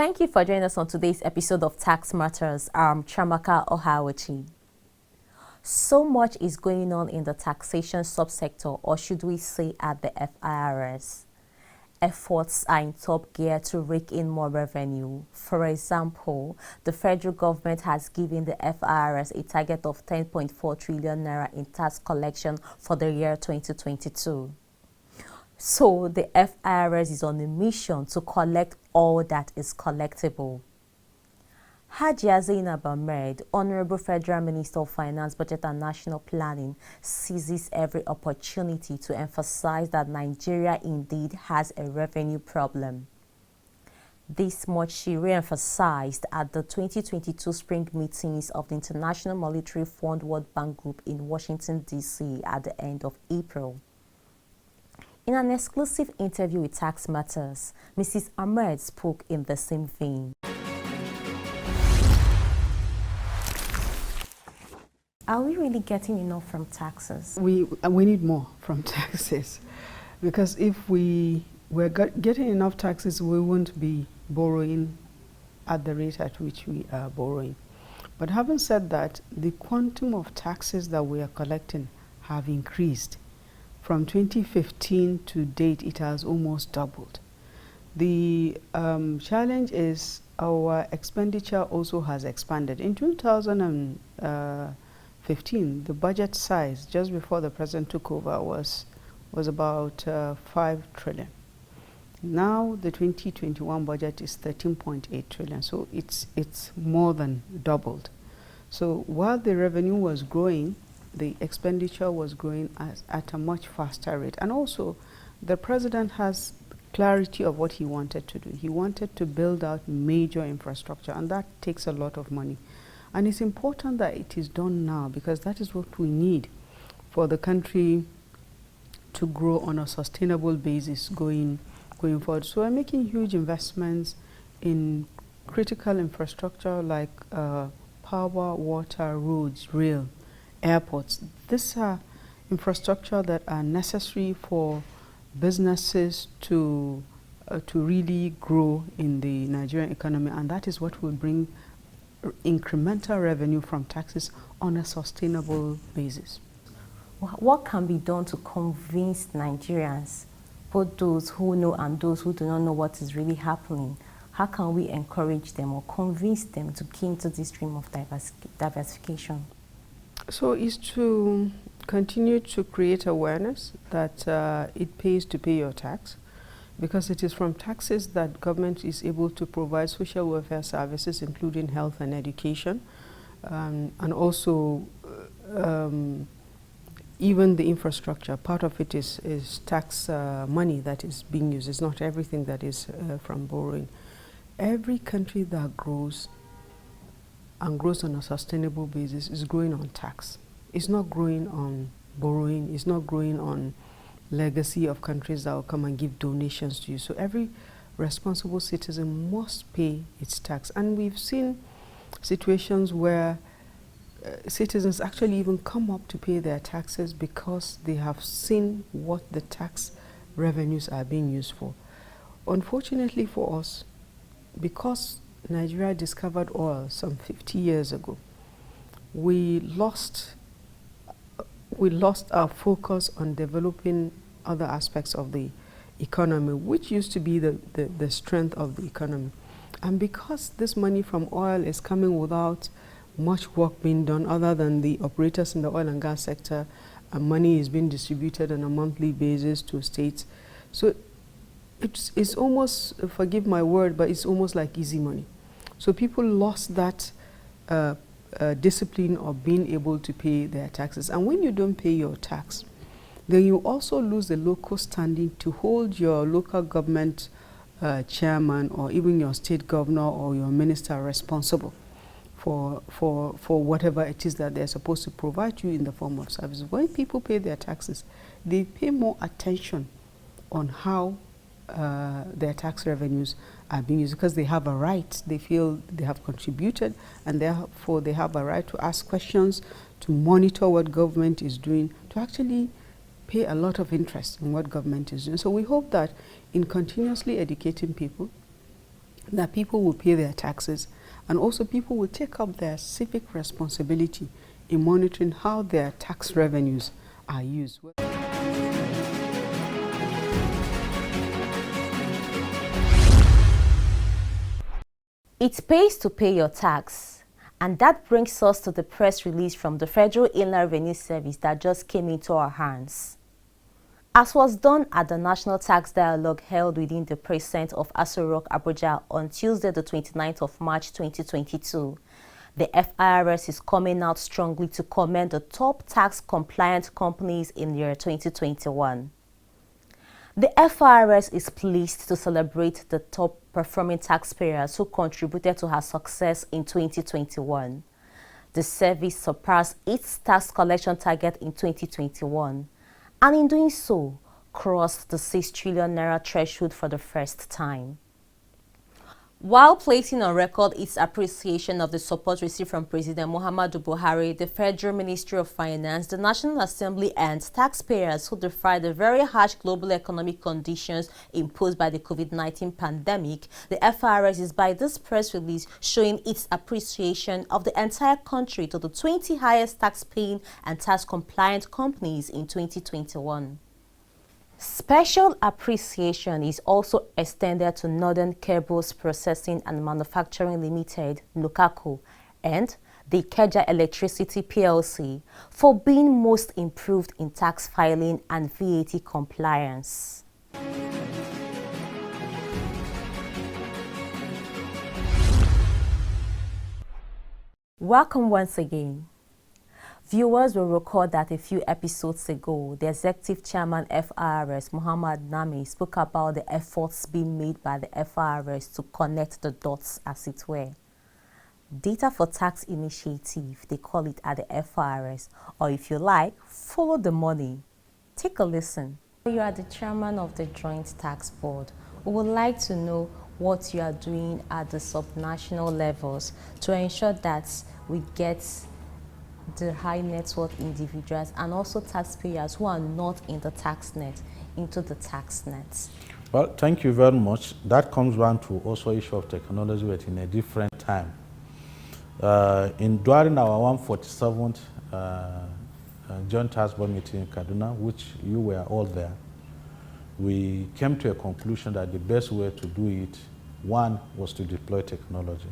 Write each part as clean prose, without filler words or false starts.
Thank you for joining us on today's episode of Tax Matters. I'm Chamaka Ohawachi. So much is going on in the taxation subsector, or should we say at the FIRS. Efforts are in top gear to rake in more revenue. For example, the federal government has given the FIRS a target of 10.4 trillion naira in tax collection for the year 2022. So the FIRS is on a mission to collect all that is collectible. Hajia Zainab Ahmed, Honorable Federal Minister of Finance, Budget and National Planning, seizes every opportunity to emphasize that Nigeria indeed has a revenue problem. This much she re-emphasized at the 2022 spring meetings of the International Monetary Fund World Bank Group in Washington, D.C. at the end of April. In an exclusive interview with Tax Matters, Mrs. Ahmed spoke in the same vein. Are we really getting enough from taxes? We need more from taxes, because if we were getting enough taxes, we wouldn't be borrowing at the rate at which we are borrowing. But having said that, the quantum of taxes that we are collecting have increased. From 2015 to date, it has almost doubled. The challenge is our expenditure also has expanded. In 2015, the budget size, just before the president took over, was about 5 trillion. Now the 2021 budget is 13.8 trillion, so it's more than doubled. So while the revenue was growing, the expenditure was growing at a much faster rate. And also, the president has clarity of what he wanted to do. He wanted to build out major infrastructure, and that takes a lot of money. And it's important that it is done now, because that is what we need for the country to grow on a sustainable basis going forward. So we're making huge investments in critical infrastructure like power, water, roads, rail, airports. These are infrastructure that are necessary for businesses to really grow in the Nigerian economy, and that is what will bring incremental revenue from taxes on a sustainable basis. What can be done to convince Nigerians, both those who know and those who do not know what is really happening? How can we encourage them or convince them to key into this stream of diversification? So is to continue to create awareness that it pays to pay your tax, because it is from taxes that government is able to provide social welfare services, including health and education, and also even the infrastructure. Part of it is tax money that is being used. It's not everything that is from borrowing. Every country that grows and grows on a sustainable basis is growing on tax. It's not growing on borrowing. It's not growing on legacy of countries that will come and give donations to you. So every responsible citizen must pay its tax. And we've seen situations where citizens actually even come up to pay their taxes because they have seen what the tax revenues are being used for. Unfortunately for us, because Nigeria discovered oil some 50 years ago, we lost our focus on developing other aspects of the economy, which used to be the strength of the economy. And because this money from oil is coming without much work being done other than the operators in the oil and gas sector, and money is being distributed on a monthly basis to states. So it's almost, forgive my word, but it's almost like easy money. So people lost that discipline of being able to pay their taxes. And when you don't pay your tax, then you also lose the local standing to hold your local government chairman or even your state governor or your minister responsible for whatever it is that they're supposed to provide you in the form of services. When people pay their taxes, they pay more attention on how their tax revenues are being used, because they have a right. They feel they have contributed, and therefore they have a right to ask questions, to monitor what government is doing, to actually pay a lot of interest in what government is doing. So we hope that in continuously educating people, that people will pay their taxes, and also people will take up their civic responsibility in monitoring how their tax revenues are used. It pays to pay your tax. And that brings us to the press release from the Federal Inland Revenue Service that just came into our hands. As was done at the National Tax Dialogue held within the precinct of Aso Rock, Abuja on Tuesday the 29th of March 2022, the FIRS is coming out strongly to commend the top tax-compliant companies in the year 2021. The FIRS is pleased to celebrate the top-performing taxpayers who contributed to her success in 2021. The service surpassed its tax collection target in 2021, and in doing so, crossed the 6 trillion naira threshold for the first time. While placing on record its appreciation of the support received from President Muhammadu Buhari, the Federal Ministry of Finance, the National Assembly, and taxpayers who defied the very harsh global economic conditions imposed by the COVID-19 pandemic, the FIRS is by this press release showing its appreciation of the entire country to the 20 highest tax-paying and tax-compliant companies in 2021. Special appreciation is also extended to Northern Cables Processing and Manufacturing Limited, NUCACO, and the Ikeja Electricity PLC for being most improved in tax filing and VAT compliance. Welcome once again. Viewers will recall that a few episodes ago, the Executive Chairman FIRS, Muhammad Nami, spoke about the efforts being made by the FIRS to connect the dots, as it were. Data for Tax Initiative, they call it at the FIRS, or if you like, follow the money. Take a listen. You are the chairman of the Joint Tax Board. We would like to know what you are doing at the subnational levels to ensure that we get the high net worth individuals and also taxpayers who are not in the tax net into the tax net. Well, thank you very much. That comes down to also issue of technology, but in a different time. During our 147th Joint Task Board meeting in Kaduna, which you were all there, we came to a conclusion that the best way to do it, one, was to deploy technology.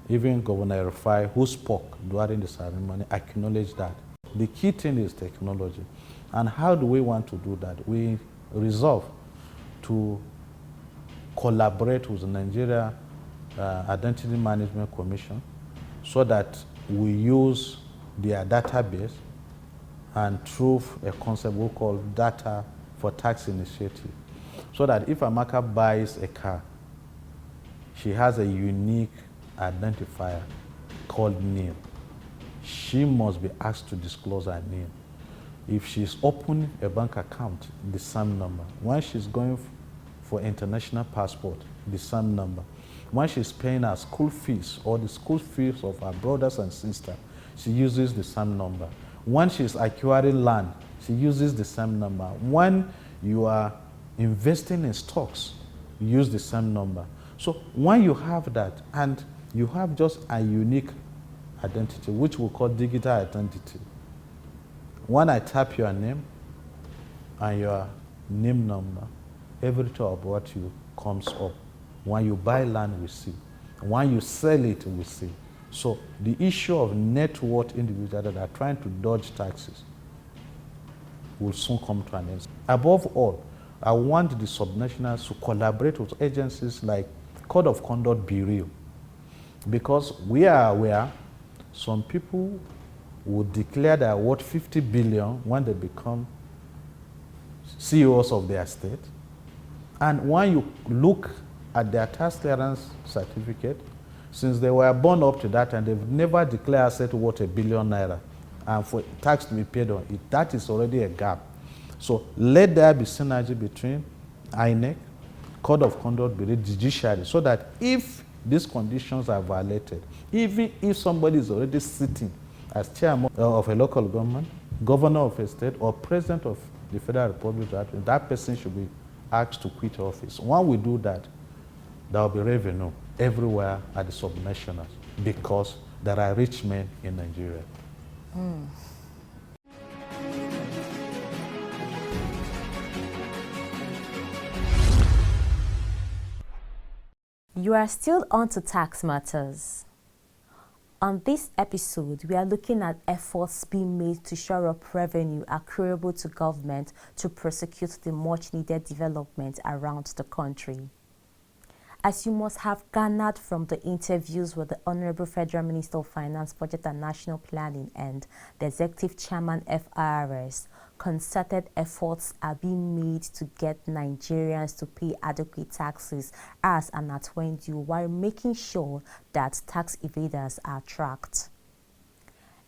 Even Governor Rufai, who spoke during the ceremony, acknowledged that. The key thing is technology. And how do we want to do that? We resolve to collaborate with the Nigeria Identity Management Commission so that we use their database and through a concept we call data for tax initiative. So that if Amaka buys a car, she has a unique identifier called NIL. She must be asked to disclose her NIL. If she's opening a bank account, the same number. When she's going for international passport, the same number. When she's paying her school fees or the school fees of her brothers and sisters, she uses the same number. When she's acquiring land, she uses the same number. When you are investing in stocks, you use the same number. So when you have that, and you have just a unique identity, which we call digital identity. When I tap your name and your name number, everything about you comes up. When you buy land, we see. When you sell it, we see. So the issue of net worth individuals that are trying to dodge taxes will soon come to an end. Above all, I want the subnationals to collaborate with agencies like Code of Conduct Bureau, because we are aware some people would declare they're worth 50 billion when they become CEOs of their state. And when you look at their tax clearance certificate, since they were born up to that and they've never declared asset worth $1 billion naira, and for tax to be paid on it, that is already a gap. So let there be synergy between INEC, Code of Conduct Bureau, Judiciary, so that if these conditions are violated, even if somebody is already sitting as chairman of a local government, governor of a state, or president of the Federal Republic, that person should be asked to quit office. When we do that, there will be revenue everywhere at the subnationals because there are rich men in Nigeria. You are still on to tax matters. On this episode, we are looking at efforts being made to shore up revenue accruable to government to prosecute the much-needed development around the country. As you must have garnered from the interviews with the Honorable Federal Minister of Finance, Budget and National Planning and the Executive Chairman FIRS, concerted efforts are being made to get Nigerians to pay adequate taxes as and at when due, while making sure that tax evaders are tracked.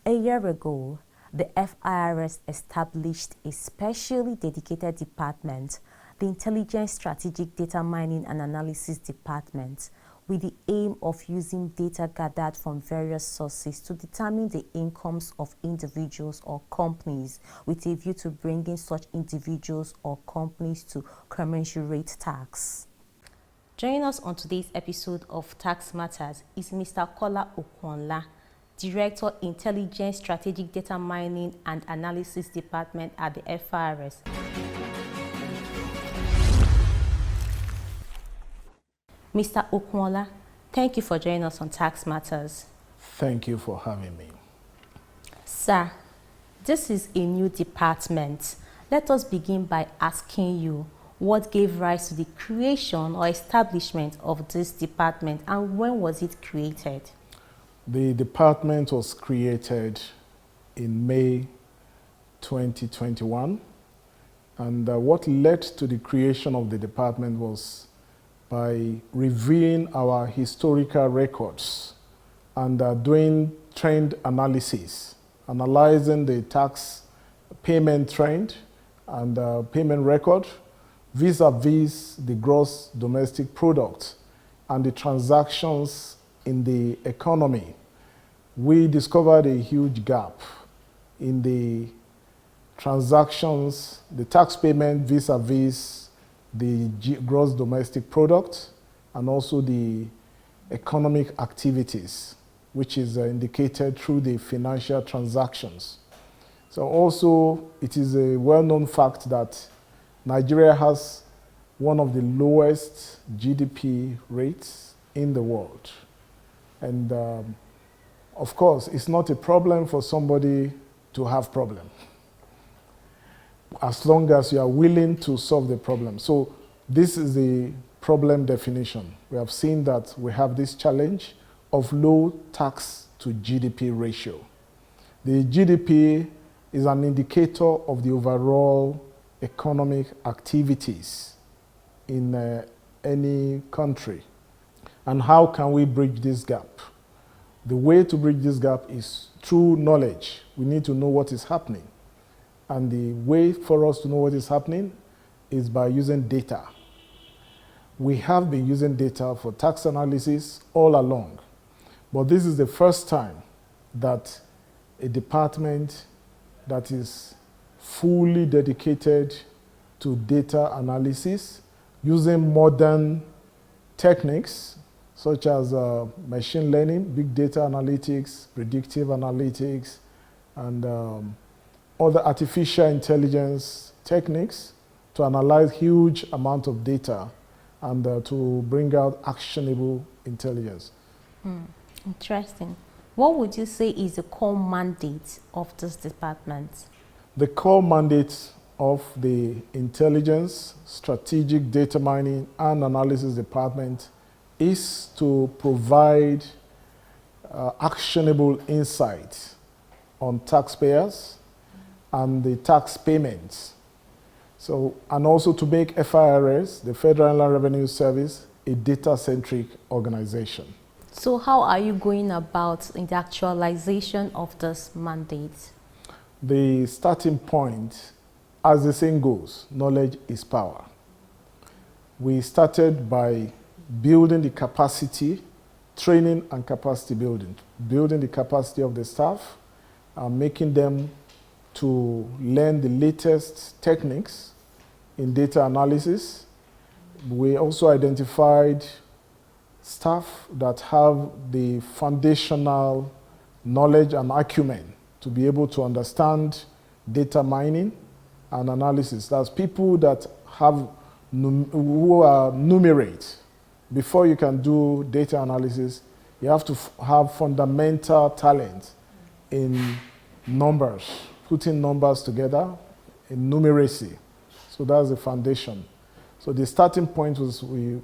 A year ago, the FIRS established a specially dedicated department, the Intelligence Strategic Data Mining and Analysis Department, with the aim of using data gathered from various sources to determine the incomes of individuals or companies with a view to bringing such individuals or companies to commensurate tax. Joining us on today's episode of Tax Matters is Mr. Kola Okwonla, Director, Intelligence Strategic Data Mining and Analysis Department at the FIRS. Mr. Okwonla, thank you for joining us on Tax Matters. Thank you for having me. Sir, this is a new department. Let us begin by asking you what gave rise to the creation or establishment of this department and when was it created? The department was created in May 2021, and what led to the creation of the department was by reviewing our historical records and doing trend analysis, analyzing the tax payment trend and payment record vis-a-vis the gross domestic product and the transactions in the economy. We discovered a huge gap in the transactions, the tax payment vis-a-vis the gross domestic product and also the economic activities, which is indicated through the financial transactions. So also, it is a well-known fact that Nigeria has one of the lowest GDP rates in the world. And of course, it's not a problem for somebody to have problem, as long as you are willing to solve the problem. So this is the problem definition. We have seen that we have this challenge of low tax to GDP ratio. The GDP is an indicator of the overall economic activities in any country. And how can we bridge this gap? The way to bridge this gap is through knowledge. We need to know what is happening. And the way for us to know what is happening is by using data. We have been using data for tax analysis all along, but this is the first time that a department that is fully dedicated to data analysis using modern techniques such as machine learning, big data analytics, predictive analytics, and other artificial intelligence techniques to analyze huge amount of data and to bring out actionable intelligence. Interesting. What would you say is the core mandate of this department? The core mandate of the Intelligence, Strategic Data Mining and Analysis Department is to provide actionable insights on taxpayers and the tax payments. So, and also to make FIRS, the Federal Inland Revenue Service, a data-centric organization. So how are you going about in the actualization of this mandate? The starting point, as the saying goes, knowledge is power. We started by building the capacity, training and capacity building, building the capacity of the staff, making them to learn the latest techniques in data analysis. We also identified staff that have the foundational knowledge and acumen to be able to understand data mining and analysis. That's people that have who are numerate. Before you can do data analysis, you have to have fundamental talent in numbers, putting numbers together in numeracy. So that's the foundation. So the starting point was we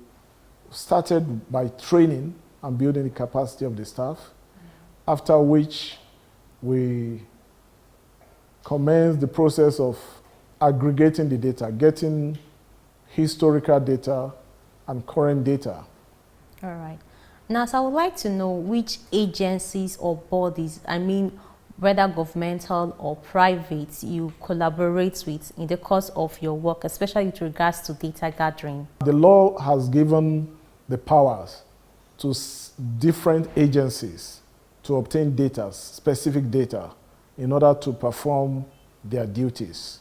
started by training and building the capacity of the staff, after which we commenced the process of aggregating the data, getting historical data and current data. All right. Now, so I would like to know which agencies or bodies, whether governmental or private, you collaborate with in the course of your work, especially with regards to data gathering. The law has given the powers to different agencies to obtain data, specific data, in order to perform their duties.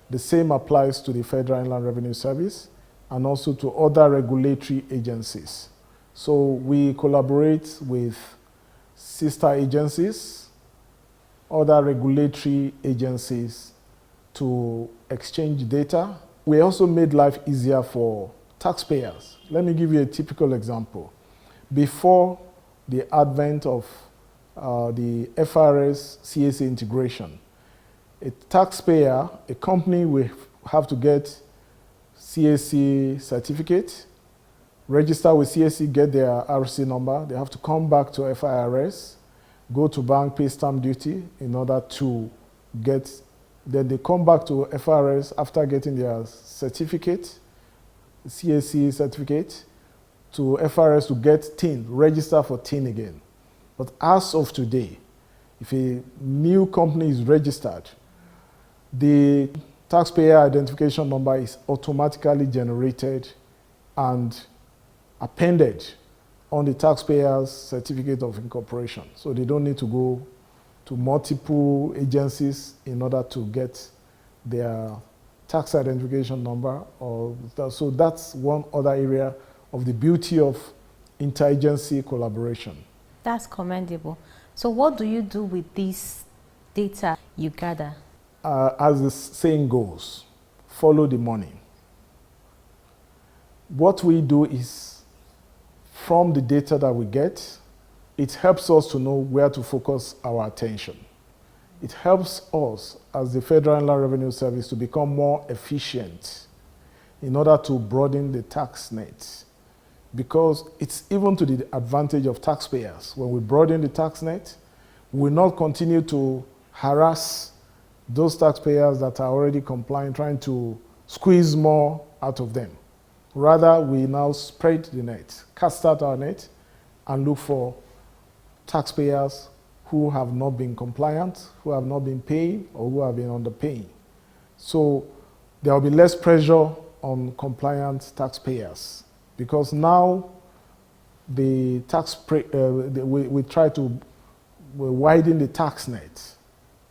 The same applies to the Federal Inland Revenue Service and also to other regulatory agencies. So we collaborate with sister agencies, other regulatory agencies to exchange data. We also made life easier for taxpayers. Let me give you a typical example. Before the advent of the FIRS CAC integration, a taxpayer, a company will have to get CAC certificate, register with CAC, get their RC number. They have to come back to FIRS, go to bank, pay stamp duty in order to get, then they come back to FIRS after getting their certificate, CAC certificate, to FIRS to get TIN, register for TIN again. But as of today, if a new company is registered, the taxpayer identification number is automatically generated and appended on the taxpayer's certificate of incorporation. So they don't need to go to multiple agencies in order to get their tax identification number. So that's one other area of the beauty of interagency collaboration. That's commendable. So what do you do with this data you gather? As the saying goes, follow the money. What we do is, from the data that we get, it helps us to know where to focus our attention. It helps us, as the Federal Inland Revenue Service, to become more efficient in order to broaden the tax net. Because it's even to the advantage of taxpayers. When we broaden the tax net, we will not continue to harass those taxpayers that are already complying, trying to squeeze more out of them. Rather, we now spread the net, cast out our net, and look for taxpayers who have not been compliant, who have not been paying, or who have been underpaying. So there will be less pressure on compliant taxpayers, because now the we try to widen the tax net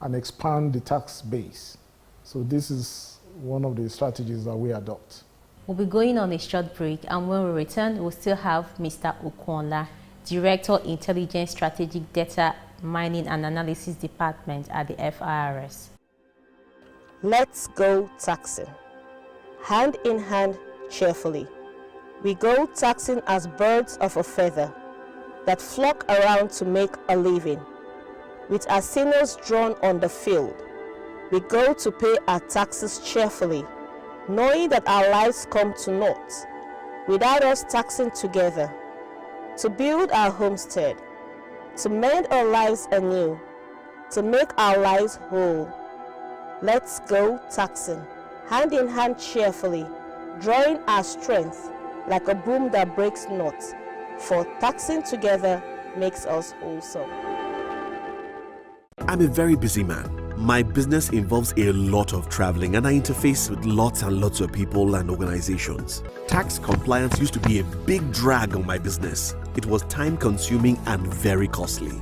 and expand the tax base. So this is one of the strategies that we adopt. We'll be going on a short break, and when we return, we'll still have Mr. Okwonla, Director, Intelligence, Strategic Data Mining and Analysis Department at the FIRS. Let's go taxing. Hand in hand, cheerfully. We go taxing as birds of a feather that flock around to make a living. With our sinews drawn on the field, we go to pay our taxes cheerfully, knowing that our lives come to naught without us taxing together, to build our homestead, to mend our lives anew, to make our lives whole. Let's go taxing, hand in hand cheerfully, drawing our strength like a broom that breaks not, for taxing together makes us wholesome. I'm a very busy man. My business involves a lot of traveling, and I interface with lots and lots of people and organizations. Tax compliance used to be a big drag on my business. It was time-consuming and very costly.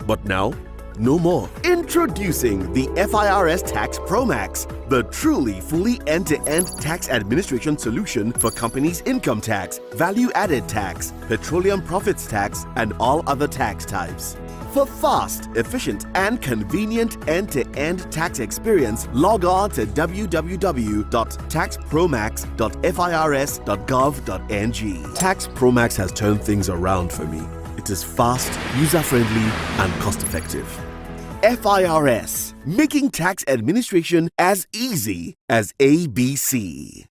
But now, No more. Introducing the FIRS Tax Pro Max, the truly fully end-to-end tax administration solution for companies' income tax, value-added tax, petroleum profits tax, and all other tax types. For fast, efficient, and convenient end-to-end tax experience, log on to www.taxpromax.firs.gov.ng. Tax Promax has turned things around for me. It is fast, user-friendly, and cost-effective. FIRS, making tax administration as easy as ABC.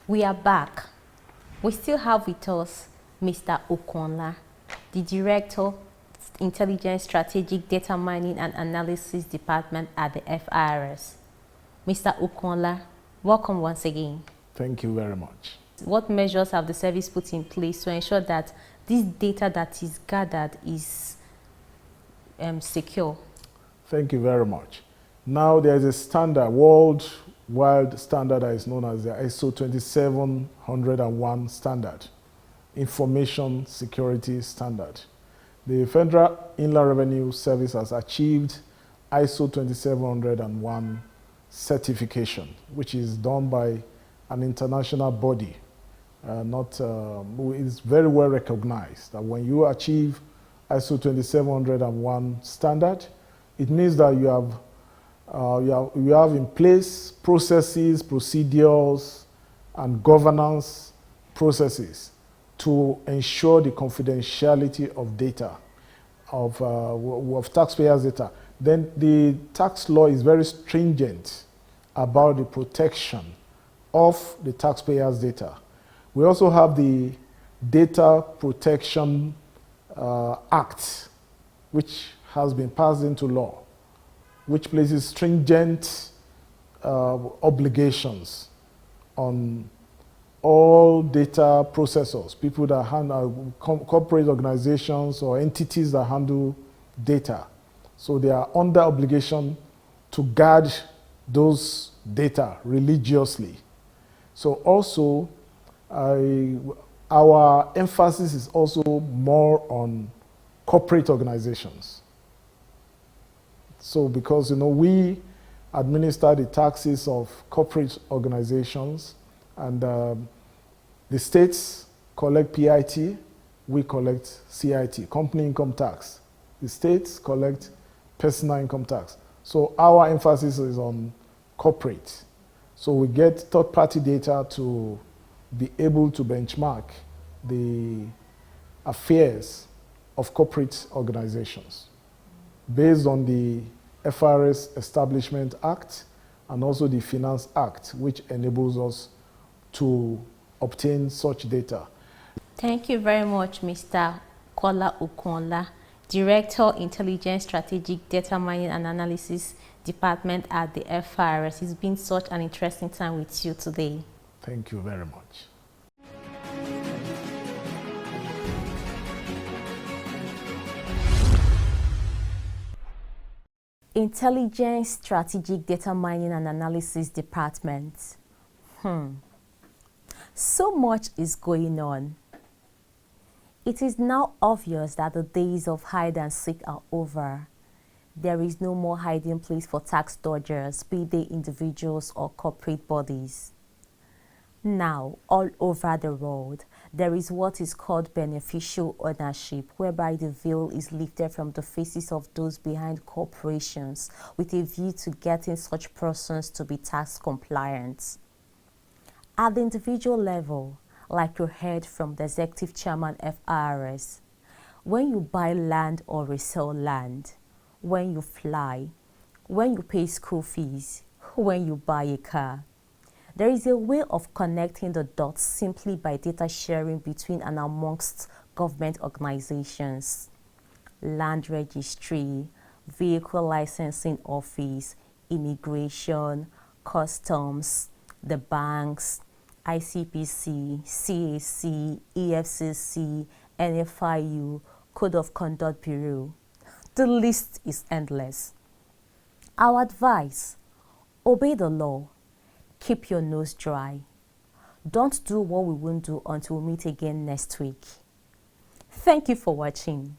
We are back. We still have with us Mr. Okonla, the Director, Intelligence, Strategic Data Mining and Analysis Department at the FIRS. Mr. Okonla, welcome once again. Thank you very much. What measures have the service put in place to ensure that this data that is gathered is secure? Thank you very much. Now there is a standard, worldwide standard that is known as the ISO 27001 standard, Information Security Standard. The Federal Inland Revenue Service has achieved ISO 27001 certification, which is done by an international body. It's very well recognized that when you achieve ISO 27001 standard, it means that you have in place processes, procedures, and governance processes to ensure the confidentiality of data, of taxpayers' data. Then the tax law is very stringent about the protection of the taxpayers' data. We also have the Data Protection Act, which has been passed into law, which places stringent obligations on all data processors, people that handle corporate organizations or entities that handle data. So they are under obligation to guard those data religiously. So also, our emphasis is also more on corporate organizations. So because we administer the taxes of corporate organizations, and the states collect PIT, we collect CIT, company income tax. The states collect personal income tax. So our emphasis is on corporate. So we get third-party data to be able to benchmark the affairs of corporate organizations based on the FIRS Establishment Act and also the Finance Act, which enables us to obtain such data. Thank you very much, Mr. Kola Okonla, Director, Intelligence, Strategic Data Mining and Analysis Department at the FIRS. It's been such an interesting time with you today. Thank you very much. Intelligence, Strategic Data Mining and Analysis Department. So much is going on. It is now obvious that the days of hide and seek are over. There is no more hiding place for tax dodgers, be they individuals or corporate bodies. Now, all over the world, there is what is called beneficial ownership, whereby the veil is lifted from the faces of those behind corporations with a view to getting such persons to be tax compliant. At the individual level, like you heard from the Executive Chairman FIRS, when you buy land or resell land, when you fly, when you pay school fees, when you buy a car, there is a way of connecting the dots simply by data sharing between and amongst government organizations. Land registry, vehicle licensing office, immigration, customs, the banks, ICPC, CAC, EFCC, NFIU, Code of Conduct Bureau. The list is endless. Our advice: obey the law, keep your nose dry. Don't do what we won't do until we meet again next week. Thank you for watching.